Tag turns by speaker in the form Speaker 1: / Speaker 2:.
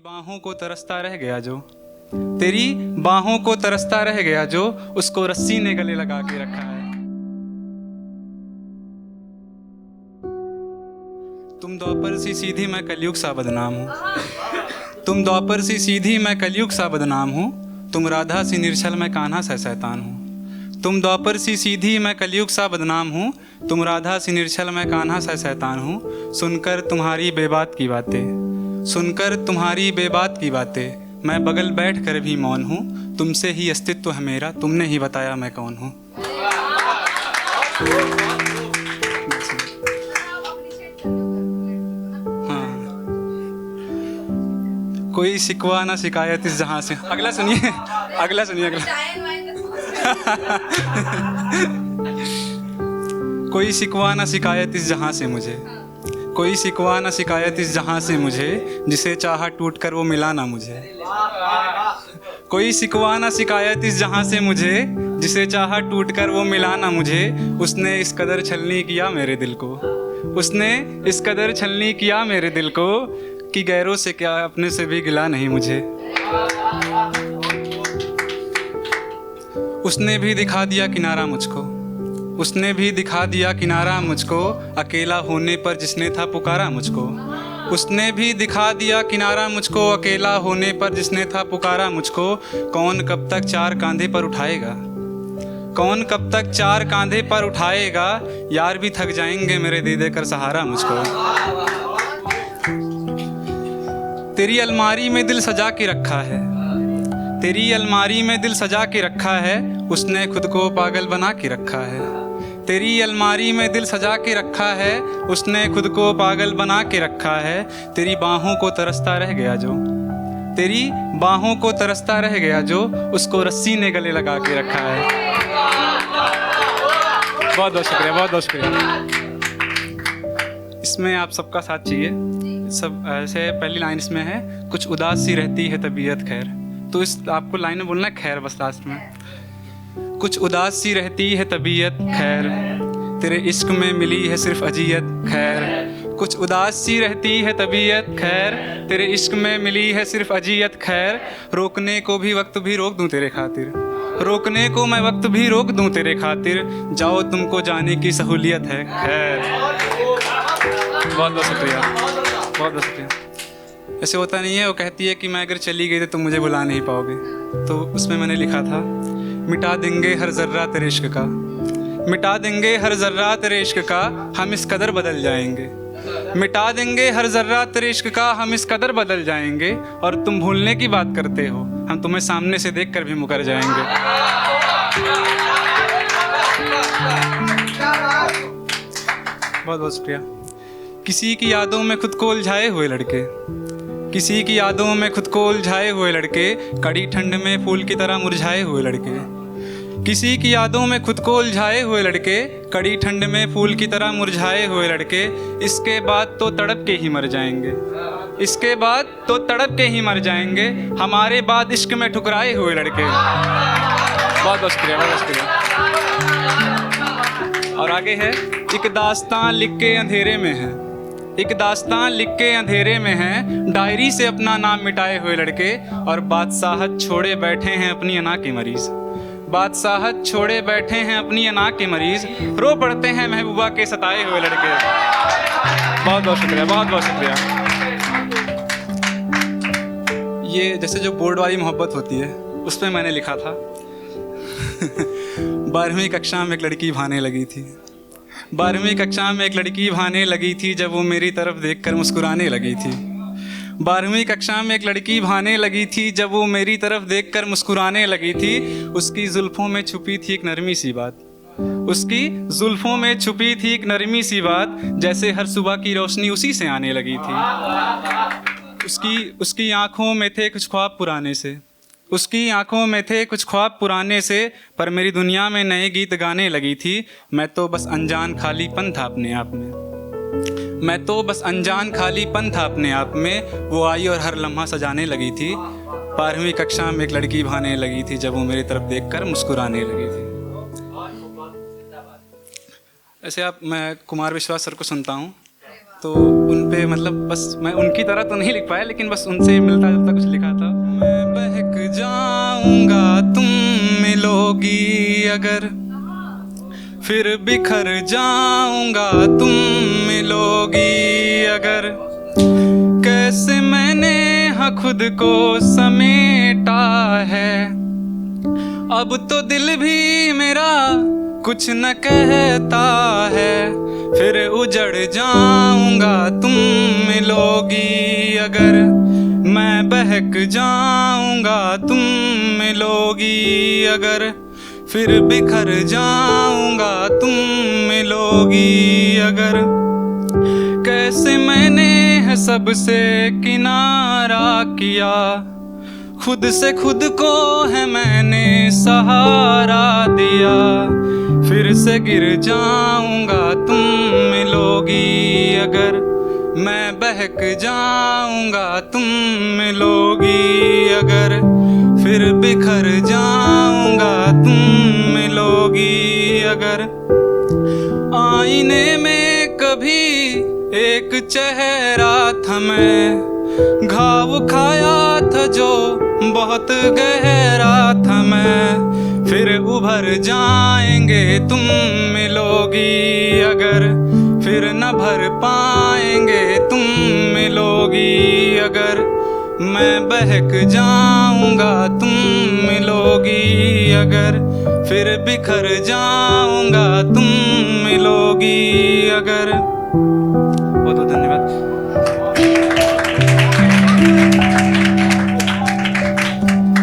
Speaker 1: बाहों को तरसता रह गया जो, तेरी बाहों को तरसता रह गया जो, उसको रस्सी ने गले लगा के रखा है। तुम द्वापर सी सीधी मैं कलयुग सा बदनाम हूँ, तुम द्वापर सी सीधी मैं कलयुग सा बदनाम हूँ, तुम राधा सी निर्छल मैं कान्हा सा शैतान हूँ। तुम द्वापर सी सीधी मैं कलयुग सा बदनाम हूँ, तुम राधा सी निर्छल मैं कान्हा सा शैतान हूँ। सुनकर तुम्हारी बेबात की बातें, सुनकर तुम्हारी बेबात की बातें, मैं बगल बैठ कर भी मौन हूँ। तुमसे ही अस्तित्व है मेरा, तुमने ही बताया मैं कौन हूँ। हाँ, कोई शिकवा ना शिकायत इस जहाँ से। अगला सुनिए, अगला सुनिए, कोई शिकवा ना शिकायत इस जहाँ से मुझे, कोई शिकवा ना शिकायत इस जहाँ से मुझे, जिसे चाहा टूट कर वो मिला ना मुझे। कोई शिकवा ना शिकायत इस जहाँ से मुझे, जिसे चाहा टूट कर वो मिला ना मुझे। उसने इस कदर छलनी किया मेरे दिल को, उसने इस कदर छलनी किया मेरे दिल को, कि गैरों से क्या अपने से भी गिला नहीं मुझे। उसने भी दिखा दिया किनारा मुझको, उसने भी दिखा दिया किनारा मुझको, अकेला होने पर जिसने था पुकारा मुझको। उसने भी दिखा दिया किनारा मुझको, अकेला होने पर जिसने था पुकारा मुझको। कौन कब तक चार कांधे पर उठाएगा, कौन कब तक चार कांधे पर उठाएगा, यार भी थक जाएंगे मेरे दे दे कर सहारा मुझको। तेरी अलमारी में दिल सजा के रखा है, तेरी अलमारी में दिल सजा के रखा है, उसने खुद को पागल बना के रखा है। तेरी अलमारी में दिल सजा के रखा है, उसने खुद को पागल बना के रखा है। तेरी बाहों को तरसता रह गया जो, तेरी बाहों को तरसता रह गया जो, उसको रस्सी ने गले लगा के रखा है। बहुत बहुत शुक्रिया, बहुत बहुत शुक्रिया। इसमें आप सबका साथ चाहिए। सब ऐसे पहली लाइन इसमें है, कुछ उदास सी रहती है तबीयत खैर, तो इस आपको लाइन में बोलना है खैर बस लास्ट में। कुछ उदास सी रहती है तबीयत खैर, तेरे इश्क में मिली है सिर्फ अजियत खैर। कुछ उदास सी रहती है तबीयत खैर, तेरे इश्क में मिली है सिर्फ अजियत खैर। रोकने को भी वक्त भी रोक दूं तेरे खातिर, रोकने को मैं वक्त भी रोक दूं तेरे खातिर, जाओ तुमको जाने की सहूलियत है खैर। बहुत बहुत शुक्रिया, बहुत बहुत शुक्रिया। ऐसे होता नहीं है, वो कहती है कि मैं अगर चली गई तो तुम मुझे भुला नहीं पाओगे, तो उसमें मैंने लिखा था, मिटा देंगे हर जर्रा तेरे इश्क का, मिटा देंगे हर जर्रा तेरे इश्क का, हम इस कदर बदल जाएंगे। मिटा देंगे हर जर्रा तेरे इश्क का, हम इस कदर बदल जाएंगे। और तुम भूलने की बात करते हो, हम तुम्हें सामने से देखकर भी मुकर जाएंगे। बहुत बहुत शुक्रिया। किसी की यादों में खुद को उलझाए हुए लड़के, किसी की यादों में खुद को उलझाए हुए लड़के, कड़ी ठंड में फूल की तरह मुरझाए हुए लड़के। किसी की यादों में खुद को उलझाए हुए लड़के, कड़ी ठंड में फूल की तरह मुरझाए हुए लड़के। इसके बाद तो तड़प के ही मर जाएंगे, इसके बाद तो तड़प के ही मर जाएंगे, हमारे बाद इश्क में ठुकराए हुए लड़के। बहुत बहुत शुक्रिया, बहुत शुक्रिया। और आगे है, एक दास्तां लिख के अंधेरे में है, एक दास्तां लिख के अंधेरे में है, डायरी से अपना नाम मिटाए हुए लड़के। और बादशाहत छोड़े बैठे हैं अपनी अना के मरीज, बादशाहत छोड़े बैठे हैं अपनी अना के मरीज, रो पड़ते हैं महबूबा के सताए हुए लड़के। बहुत बहुत शुक्रिया, बहुत बहुत शुक्रिया। ये जैसे जो बोर्ड वाली मोहब्बत होती है, उस पर मैंने लिखा था 12वीं कक्षा में एक लड़की भाने लगी थी, 12वीं कक्षा में एक लड़की भाने लगी थी, जब वो मेरी तरफ देखकर मुस्कुराने लगी थी। 12वीं कक्षा में एक लड़की भाने लगी थी, जब वो मेरी तरफ देखकर मुस्कुराने लगी थी। उसकी जुल्फों में छुपी थी एक नरमी सी बात, उसकी जुल्फों में छुपी थी एक नरमी सी बात, जैसे हर सुबह की रोशनी उसी से आने लगी थी। उसकी आंखों में थे कुछ ख्वाब पुराने से, उसकी आंखों में थे कुछ ख्वाब पुराने से, पर मेरी दुनिया में नए गीत गाने लगी थी। मैं तो बस अनजान खालीपन था अपने आप में, मैं तो बस अनजान खालीपन था अपने आप में। वो आई और हर लम्हा सजाने लगी थी। 12वीं कक्षा में एक लड़की भाने लगी थी, जब वो मेरी तरफ देखकर मुस्कुराने लगी थी। ऐसे आप, मैं कुमार विश्वास सर को सुनता हूँ, तो उन पे मतलब बस मैं उनकी तरह तो नहीं लिख पाया, लेकिन बस उनसे मिलता जुलता कुछ लिखा था। मैं बहक जाऊंगा तुम मिलोगी अगर, फिर बिखर जाऊंगा तुम मिलोगी अगर। कैसे मैंने हाँ खुद को समेटा है, अब तो दिल भी मेरा कुछ न कहता है। फिर उजड़ जाऊंगा तुम मिलोगी अगर, मैं बहक जाऊंगा तुम मिलोगी अगर, फिर बिखर जाऊंगा तुम मिलोगी अगर। कैसे मैंने है सबसे किनारा किया, खुद से खुद को है मैंने सहारा दिया। फिर से गिर जाऊंगा तुम मिलोगी अगर, मैं बहक जाऊंगा तुम मिलोगी अगर, फिर बिखर जाऊंगा तुम मिलोगी अगर। आईने में कभी एक चेहरा था मैं, घाव खाया था जो बहुत गहरा था मैं। फिर उभर जाएंगे तुम मिलोगी अगर, फिर न भर पाएंगे तुम मिलोगी अगर। मैं बहक जाऊंगा तुम मिलोगी अगर, फिर बिखर जाऊंगा तुम मिलोगी अगर। बहुत बहुत धन्यवाद।